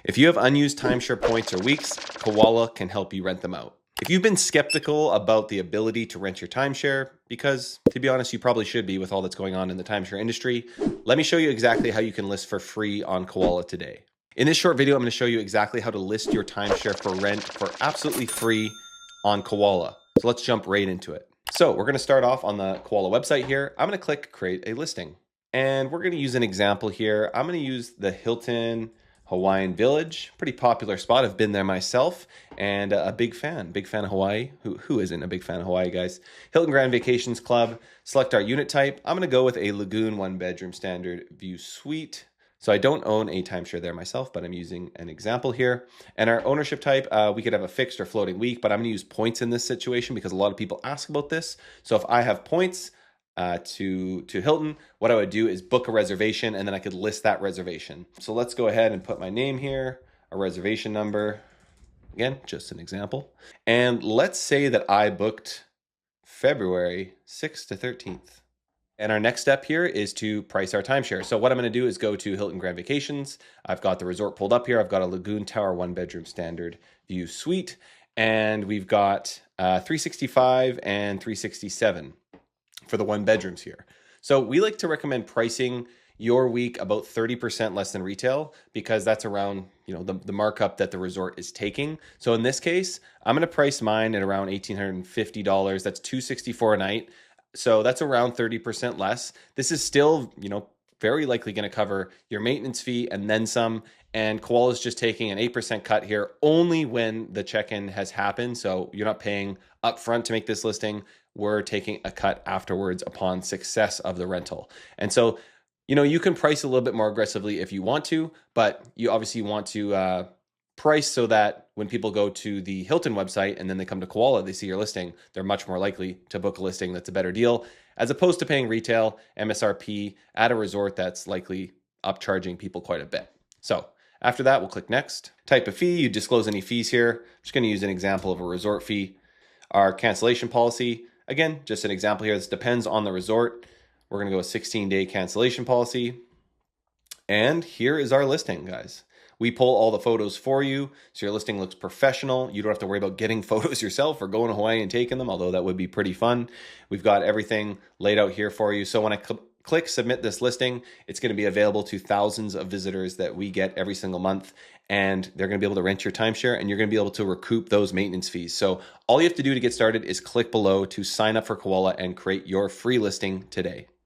If you have unused timeshare points or weeks, Koala can help you rent them out. If you've been skeptical about the ability to rent your timeshare, because to be honest, you probably should be with all that's going on in the timeshare industry, let me show you exactly how you can list for free on Koala today. In this short video, I'm going to show you exactly how to list your timeshare for rent for absolutely free on Koala. So let's jump right into it. So we're going to start off on the Koala website here. I'm going to click create a listing. And we're going to use an example here. I'm going to use the Hilton Hawaiian Village, pretty popular spot. I've been there myself and a big fan of Hawaii. Who isn't a big fan of Hawaii, guys? Hilton Grand Vacations Club. Select our unit type. I'm going to go with a Lagoon 1-bedroom standard view suite. So I don't own a timeshare there myself, but I'm using an example here. And our ownership type, we could have a fixed or floating week, but I'm going to use points in this situation because a lot of people ask about this. So if I have points, to Hilton, what I would do is book a reservation and then I could list that reservation. So let's go ahead and put my name here, a reservation number, again, just an example. And let's say that I booked February 6th to 13th. And our next step here is to price our timeshare. So what I'm going to do is go to Hilton Grand Vacations. I've got the resort pulled up here. I've got a Lagoon Tower 1-bedroom standard view suite, and we've got 365 and 367. For the 1-bedrooms here. So we like to recommend pricing your week about 30% less than retail because that's around, the markup that the resort is taking. So in this case, I'm going to price mine at around $1,850. That's $264 a night. So that's around 30% less. This is still, very likely going to cover your maintenance fee and then some. And Koala is just taking an 8% cut here only when the check-in has happened. So you're not paying upfront to make this listing. We're taking a cut afterwards upon success of the rental. And so, you can price a little bit more aggressively if you want to, but you obviously want to price so that when people go to the Hilton website and then they come to Koala, they see your listing, they're much more likely to book a listing that's a better deal, as opposed to paying retail MSRP at a resort that's likely upcharging people quite a bit. So after that, we'll click next. Type of fee, you disclose any fees here. I'm just going to use an example of a resort fee. Our cancellation policy, again, just an example here. This depends on the resort. We're going to go a 16-day cancellation policy. And here is our listing, guys. We pull all the photos for you, so your listing looks professional. You don't have to worry about getting photos yourself or going to Hawaii and taking them, although that would be pretty fun. We've got everything laid out here for you. So when I click submit this listing, it's going to be available to thousands of visitors that we get every single month, and they're going to be able to rent your timeshare and you're going to be able to recoup those maintenance fees. So all you have to do to get started is click below to sign up for Koala and create your free listing today.